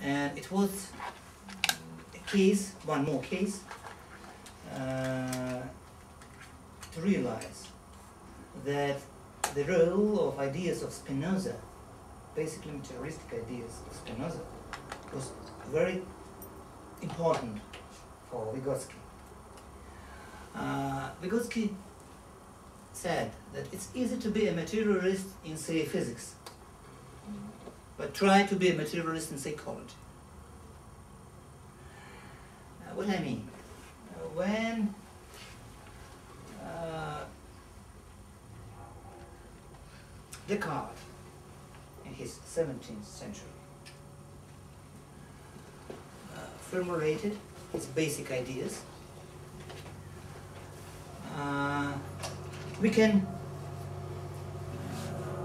And it was a case, one more case, to realize that the role of ideas of Spinoza, basically materialistic ideas of Spinoza, was very important for Vygotsky. Vygotsky said that it's easy to be a materialist in, say, physics, but try to be a materialist in psychology. What I mean, when Descartes, in his 17th century, formulated his basic ideas, we can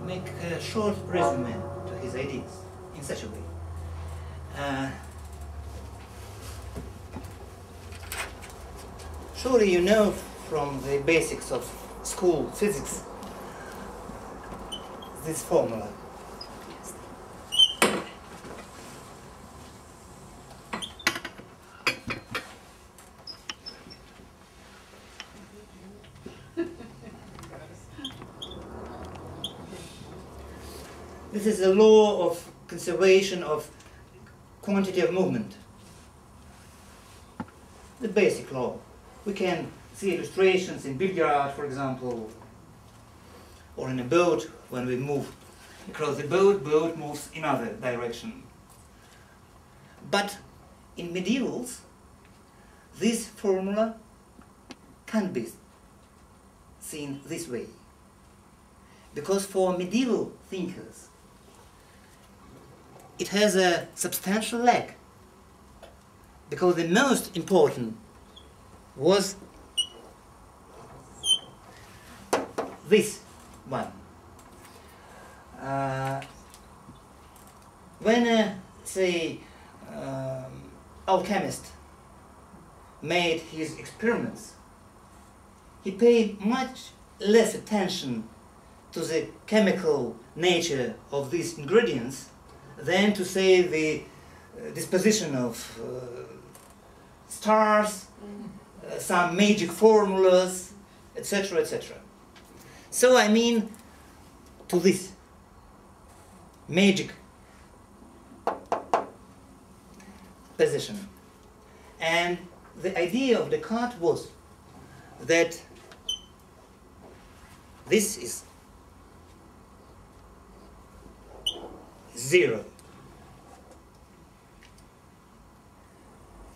make a short resume to his ideas in such a way. Surely you know from the basics of school physics this formula. This is the law of conservation of quantity of movement. The basic law. We can see illustrations in billiard, for example, or in a boat. When we move across the boat, boat moves in other direction. But in medievals, this formula can't be seen this way. Because for medieval thinkers, it has a substantial lag. Because the most important was this one. When, say, alchemist made his experiments, he paid much less attention to the chemical nature of these ingredients than to, say, the disposition of stars, some magic formulas, etc., etc. So I mean to this magic position. And the idea of Descartes was that this is zero.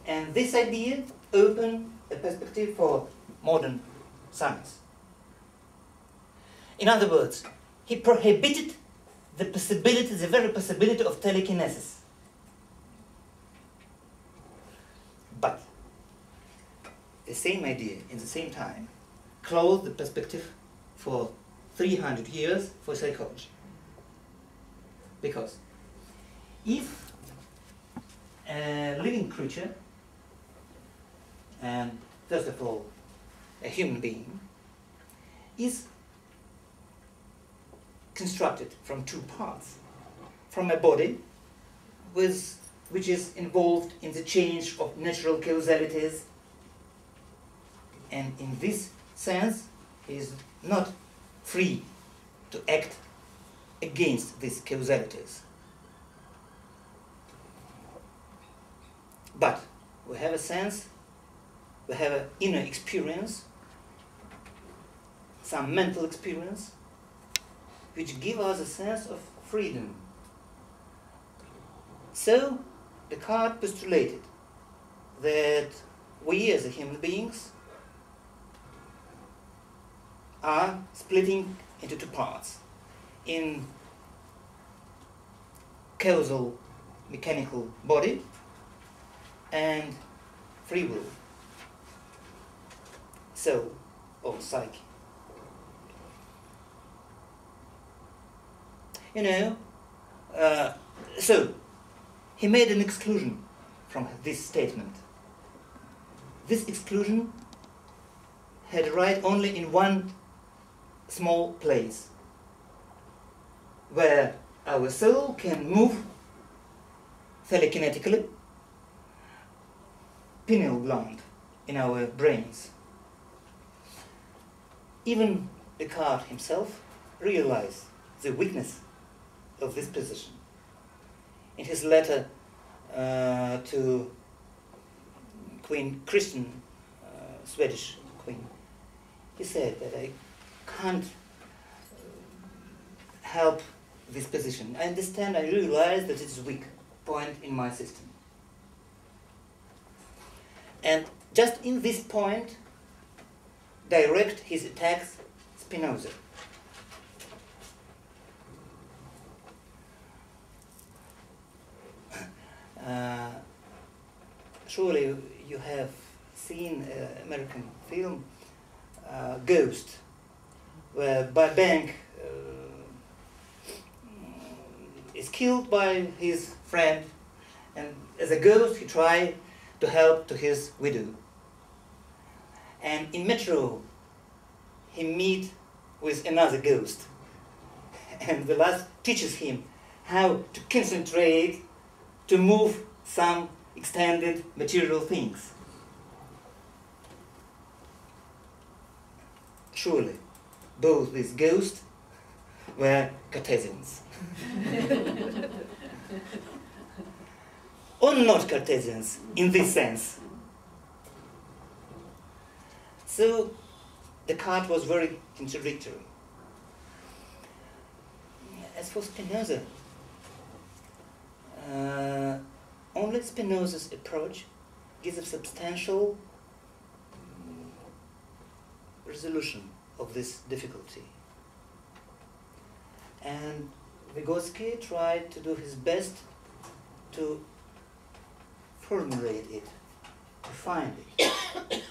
And this idea opened a perspective for modern science. In other words, he prohibited the possibility, the very possibility of telekinesis. But the same idea, in the same time, closed the perspective for 300 years for psychology. Because if a living creature, and first of all, a human being, is constructed from two parts, from a body which is involved in the change of natural causalities, and in this sense is not free to act against these causalities. But we have a sense, we have an inner experience, some mental experience, which give us a sense of freedom. So Descartes postulated that we as human beings are splitting into two parts, in causal mechanical body and free will, soul or psyche. You know, so he made an exclusion from this statement. This exclusion had right only in one small place, where our soul can move telekinetically pineal gland in our brains. Even Descartes himself realized the weakness of this position. In his letter to Queen Christian, Swedish Queen, he said that I can't help this position. I understand, I realize that it's a weak point in my system. And just in this point, direct his attacks Spinoza. Surely you have seen an American film, Ghost, where Bank is killed by his friend, and as a ghost he tried to help to his widow. And in metro he meet with another ghost, and the last teaches him how to concentrate to move some extended material things. Surely both these ghosts were Cartesians. Or not Cartesians in this sense. So Descartes was very contradictory. As for Spinoza, only Spinoza's approach gives a substantial resolution of this difficulty. And Vygotsky tried to do his best to formulate it, to find it,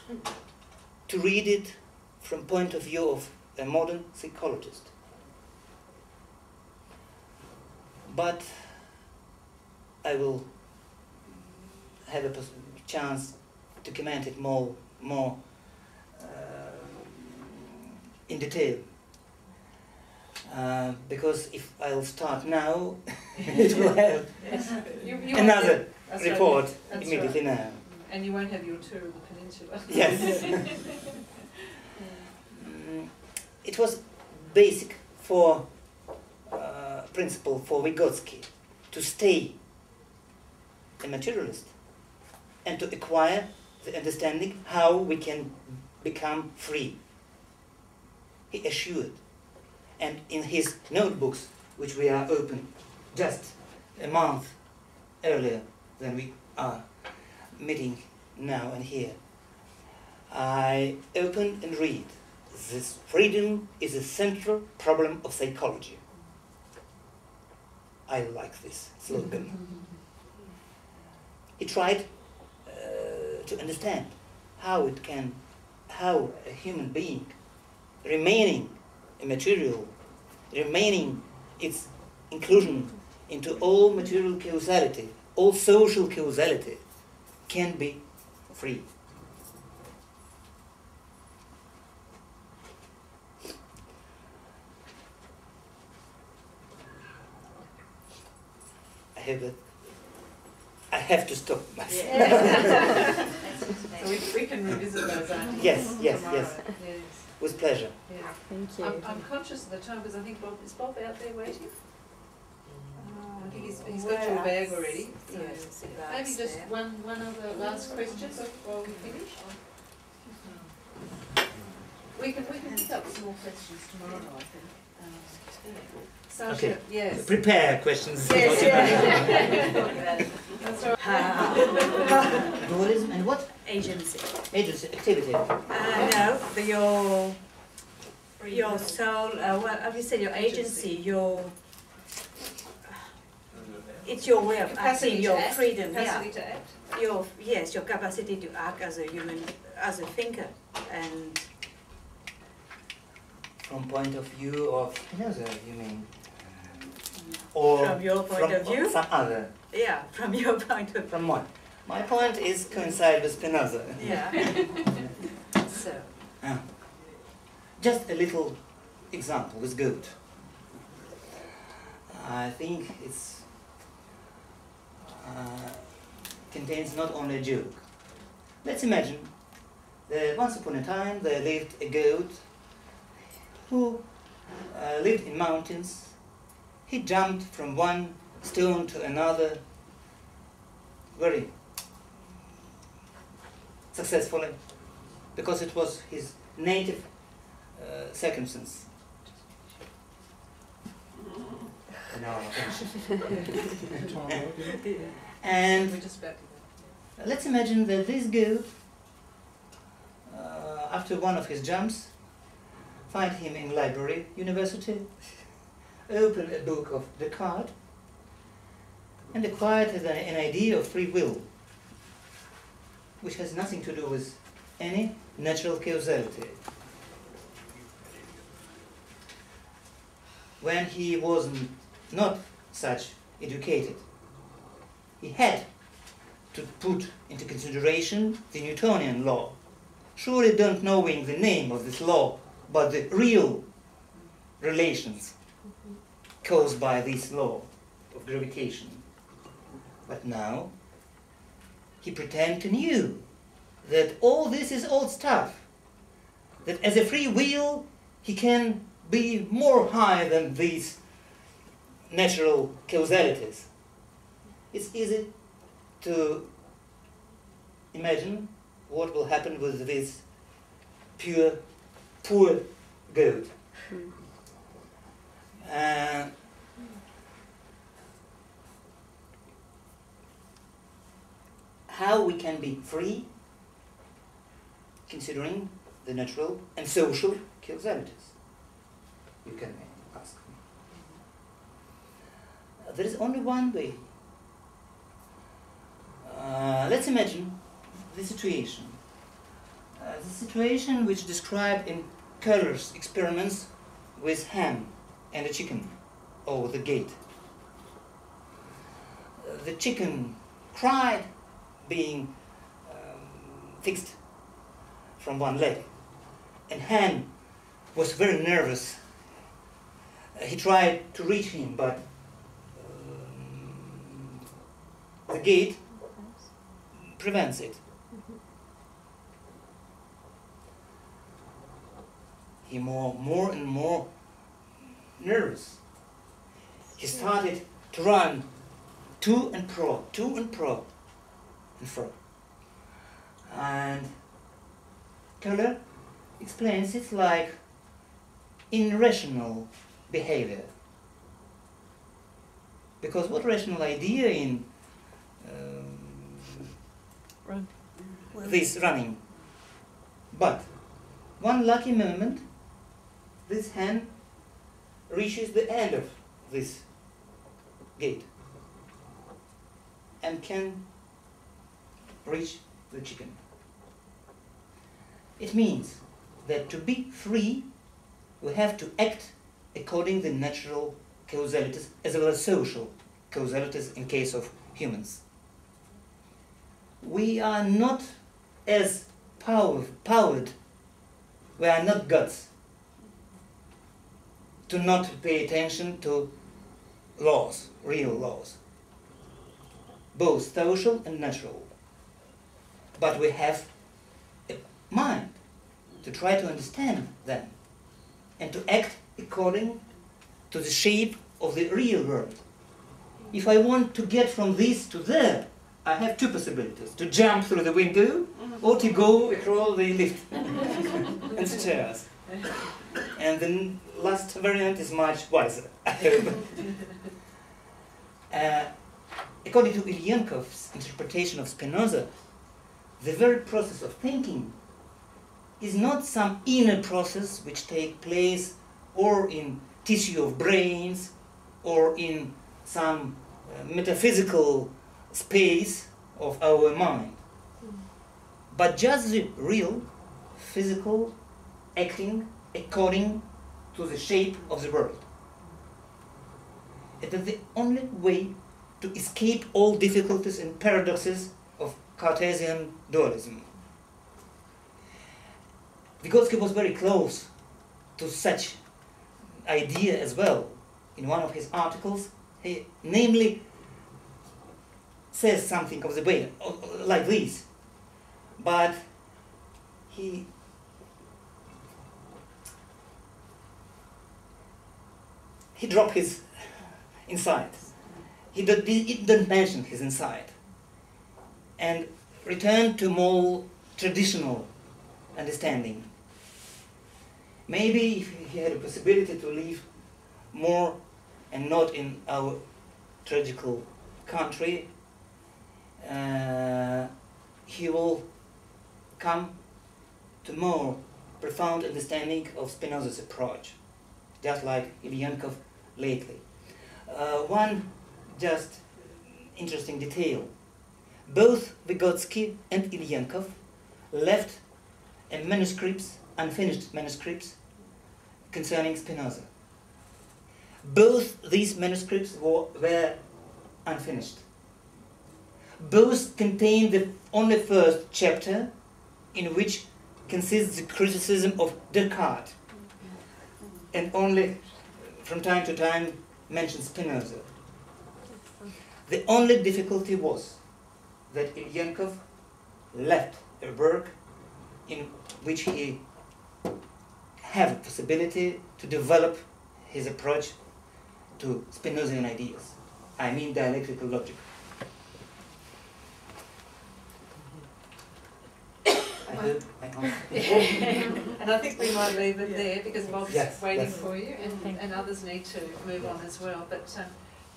to read it from point of view of a modern psychologist. But I will have a chance to comment it more in detail. Because if I'll start now, it will have another report immediately now. And you won't have your tour of the peninsula. Yes. It was basic for principle for Vygotsky to stay a materialist and to acquire the understanding how we can become free. He assured. And in his notebooks, which we are open just a month earlier than we are meeting now and here, I open and read, "This freedom is a central problem of psychology." I like this slogan. He tried to understand how a human being, remaining a material, remaining its inclusion into all material causality, all social causality, can be free. I have to stop myself. Yeah. So we can revisit those ideas. Yes, tomorrow. yes. With pleasure. Yeah. Thank you. I'm conscious of the time because I think is Bob out there waiting? I think he's got your bag already. So Yes, maybe just one other last question before we finish. We can pick up some more questions tomorrow, I think. Sasha, Okay. yes. Prepare questions. Yes, yeah. That's right. Dualism and what? Agency. Agency, activity. No, your soul, well, I would say your agency, it's your way of Capacity acting, to your act, freedom, capacity to act. your capacity to act as a human, as a thinker, and From point of view of Spinoza, you mean? Or from your point of view? Some other. Yeah, from your point of view. From what? My point is coincide with Spinoza. Yeah. So. Just a little example with goat. I think it's contains not only a joke. Let's imagine that once upon a time there lived a goat who lived in mountains. He jumped from one stone to another very successfully because it was his native circumstance. No, and We're just about to let's imagine that this goat, after one of his jumps, find him in library, university, open a book of Descartes, and acquired an idea of free will, which has nothing to do with any natural causality. When he was not such educated, he had to put into consideration the Newtonian law, surely don't knowing the name of this law, but the real relations caused by this law of gravitation. But now he pretend to know that all this is old stuff, that as a free will he can be more high than these natural causalities. It's easy to imagine what will happen with this poor goat. How we can be free considering the natural and social causalities? You can ask me. There is only one way. Let's imagine the situation. The situation which described in Keller's experiments with ham and a chicken over the gate. The chicken cried, being fixed from one leg, and ham was very nervous. He tried to reach him, but the gate prevents it. He more and more nervous. He started to run to and fro, and fro. And Keller explains it's like irrational behavior. Because what rational idea in this running? But one lucky moment, this hen reaches the end of this gate and can reach the chicken. It means that to be free, we have to act according to the natural causalities as well as social causalities in case of humans. We are not as powered, we are not gods, to not pay attention to laws, real laws, both social and natural. But we have a mind to try to understand them and to act according to the shape of the real world. If I want to get from this to there, I have two possibilities: to jump through the window or to go across the lift and stairs. And the last variant is much wiser, I hope. According to Ilyenkov's interpretation of Spinoza, the very process of thinking is not some inner process which takes place or in tissue of brains or in some metaphysical space of our mind, but just the real physical acting according to the shape of the world. It is the only way to escape all difficulties and paradoxes of Cartesian dualism. Vygotsky was very close to such idea as well. In one of his articles, he namely says something of the way, like this, but he dropped his insight. He didn't mention his insight, and returned to more traditional understanding. Maybe if he had a possibility to live more and not in our tragical country, he will come to more profound understanding of Spinoza's approach, just like Ilyenkov lately. One just interesting detail. Both Vygotsky and Ilyenkov left unfinished manuscripts concerning Spinoza. Both these manuscripts were unfinished. Both contain the only first chapter, in which consists the criticism of Descartes, and only from time to time mentions Spinoza. The only difficulty was that Ilyenkov left a work in which he had a possibility to develop his approach to Spinozian ideas. I mean dialectical logic. I hope I answered. And I think we might leave it there because Bob's Yes, waiting yes. for you, and others need to move on as well. But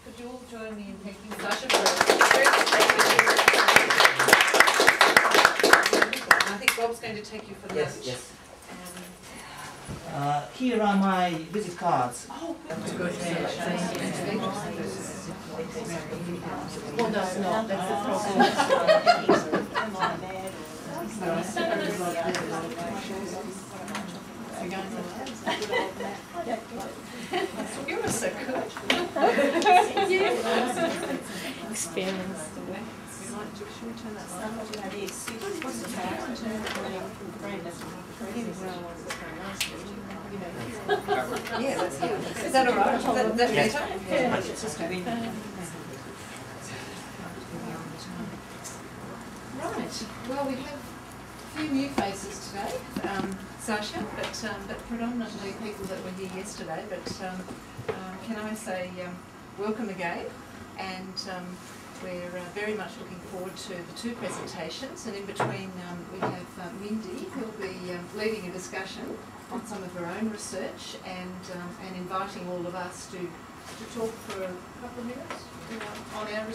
could you all join me in thanking Sasha for a very good and I think Bob's going to take you for lunch. Yes, yes. Here are my visit cards. Oh, Good. well, Well, no, it's not. That's the problem. you were so good. Experience. Should we turn that on? Yeah, that's good. Is that all right? Is that better? Right. Well, we have a few new faces today, Sasha, but predominantly people that were here yesterday. But can I say welcome again, and we're very much looking forward to the two presentations, and in between we have Mindy, who'll be leading a discussion on some of her own research, and inviting all of us to talk for a couple of minutes on our research.